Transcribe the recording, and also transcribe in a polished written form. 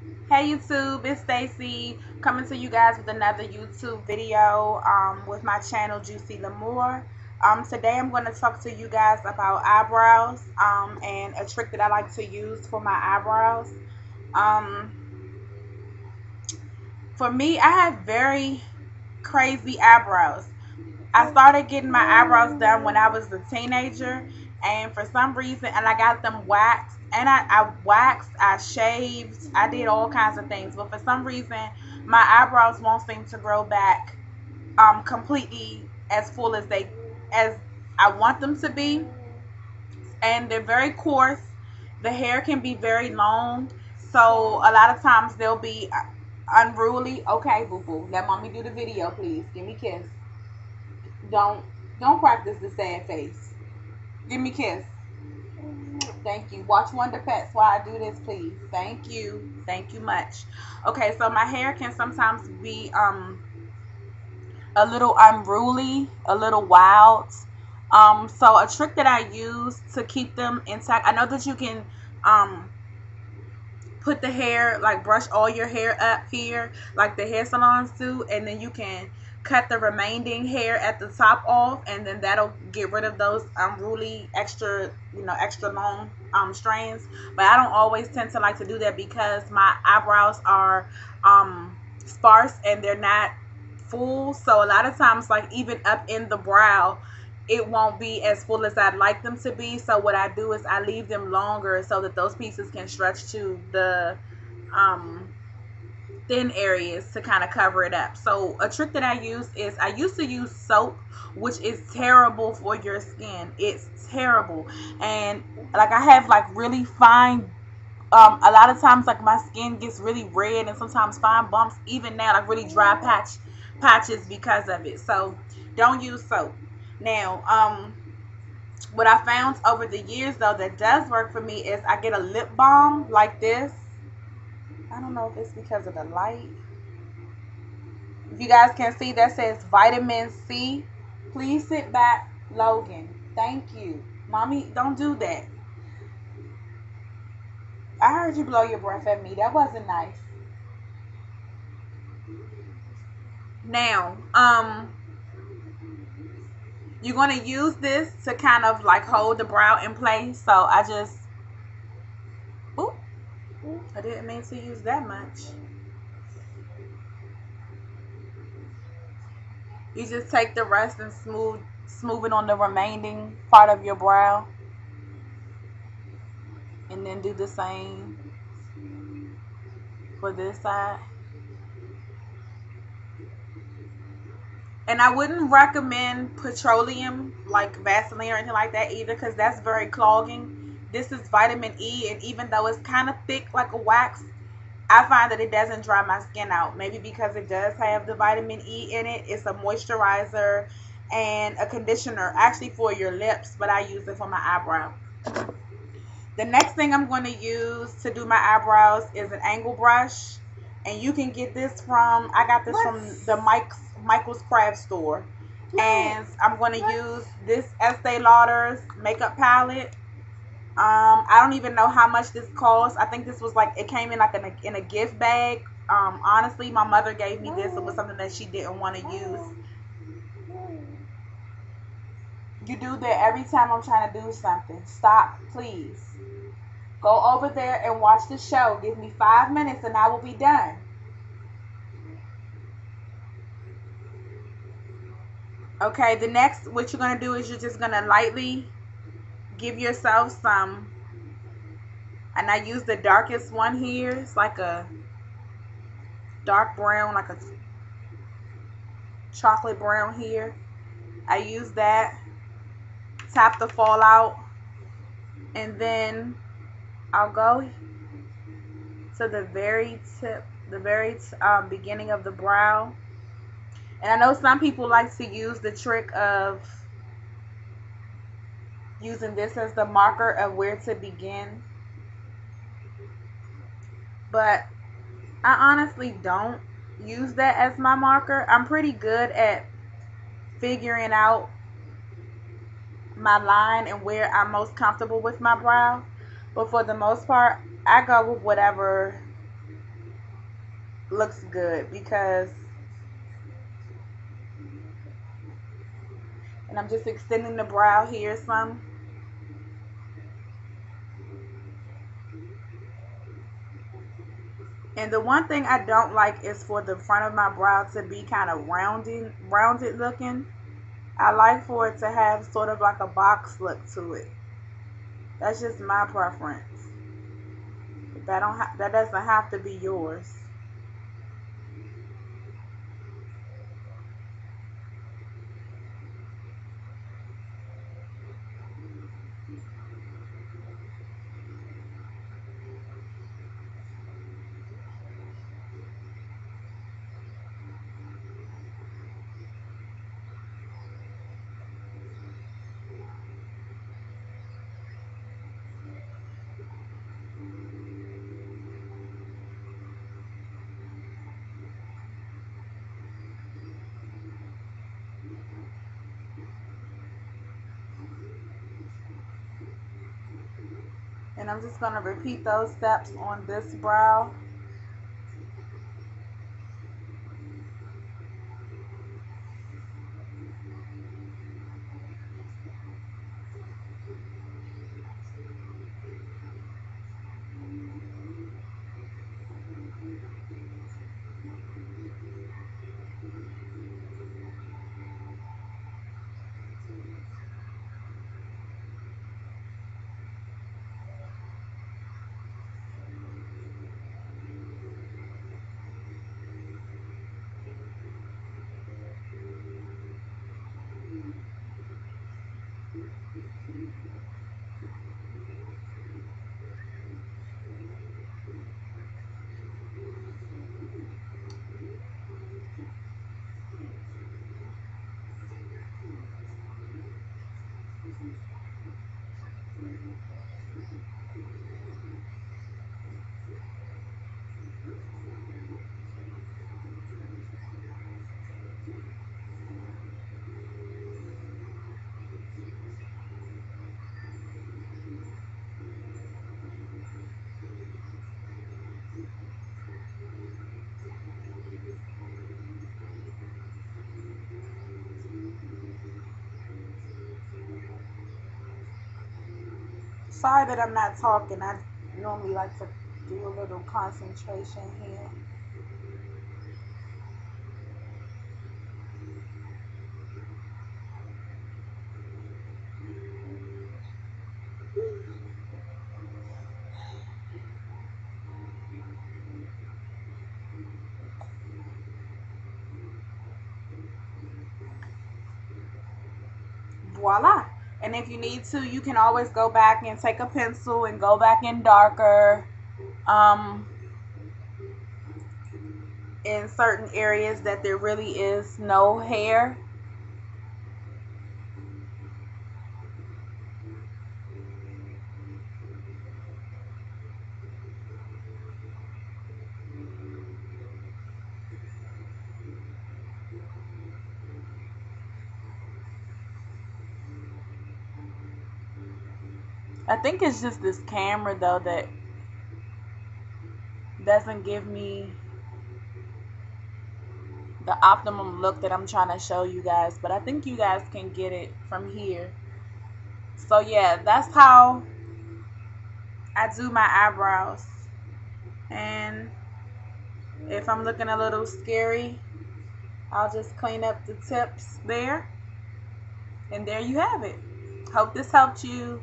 Hey YouTube, it's Stacy coming to you guys with another YouTube video with my channel Juicy Lamour. Today I'm going to talk to you guys about eyebrows and a trick that I like to use for my eyebrows. Um, for me, I have very crazy eyebrows. I started getting my eyebrows done when I was a teenager, and for some reason, and I got them waxed, and I waxed, I shaved, I did all kinds of things, but for some reason, my eyebrows won't seem to grow back completely as full as I want them to be, and they're very coarse. The hair can be very long, so a lot of times they'll be unruly. Okay, boo boo, let mommy do the video, please. Give me a kiss. Don't don't practice the sad face. Give me a kiss. Thank you. Watch Wonder Pets while I do this, please. Thank you. Thank you much. Okay, so my hair can sometimes be a little unruly, a little wild. So a trick that I use to keep them intact. I know that you can um put the hair, like brush all your hair up here like the hair salons do, and then you can cut the remaining hair at the top off, and then that'll get rid of those unruly extra long strands. But I don't always tend to like to do that because my eyebrows are sparse and they're not full, so a lot of times, like even up in the brow, it won't be as full as I'd like them to be. So what I do is I leave them longer so that those pieces can stretch to the um, thin areas to kind of cover it up. So a trick that I use is I used to use soap, which is terrible for your skin. It's terrible. And like I have like really fine a lot of times like my skin gets really red and sometimes fine bumps, even now, like really dry patches because of it. So don't use soap. Now what I found over the years though that does work for me is I get a lip balm like this. I don't know if it's because of the light. If you guys can see, that says vitamin C. Please sit back, Logan. Thank you. Mommy, don't do that. I heard you blow your breath at me. That wasn't nice. Now, you're going to use this to kind of like hold the brow in place. So I just, oop, I didn't mean to use that much. You just take the rest and smooth it on the remaining part of your brow, and then do the same for this side. And I wouldn't recommend petroleum like Vaseline or anything like that either, because that's very clogging. This is vitamin E, and even though it's kind of thick like a wax, I find that it doesn't dry my skin out. Maybe because it does have the vitamin E in it. It's a moisturizer and a conditioner actually for your lips, but I use it for my eyebrow. The next thing I'm going to use to do my eyebrows is an angle brush. And you can get this from, I got this from the Michael's Craft Store. And I'm going to use this Estee Lauder's makeup palette. I don't even know how much this cost. I think this was like, it came in like in a gift bag. Honestly, my mother gave me this. It was something that she didn't want to use. You do that every time I'm trying to do something. Stop, please. Go over there and watch the show. Give me 5 minutes and I will be done. Okay, the next, what you're going to do is you're just going to lightly give yourself some, and I use the darkest one here. It's like a dark brown, like a chocolate brown here. I use that, tap the fallout, and then I'll go to the very tip, the very beginning of the brow. And I know some people like to use the trick of using this as the marker of where to begin, but I honestly don't use that as my marker. I'm pretty good at figuring out my line and where I'm most comfortable with my brow, but for the most part I go with whatever looks good because, and I'm just extending the brow here some. And the one thing I don't like is for the front of my brow to be kind of rounded looking. I like for it to have sort of like a box look to it. That's just my preference. That doesn't have to be yours. And I'm just going to repeat those steps on this brow. Sorry that I'm not talking. I normally like to do a little concentration here. Voila. And if you need to, you can always go back and take a pencil and go back in darker um, in certain areas that there really is no hair. I think it's just this camera though that doesn't give me the optimum look that I'm trying to show you guys, but I think you guys can get it from here. So yeah, that's how I do my eyebrows. And if I'm looking a little scary, I'll just clean up the tips there. And there you have it. Hope this helped you.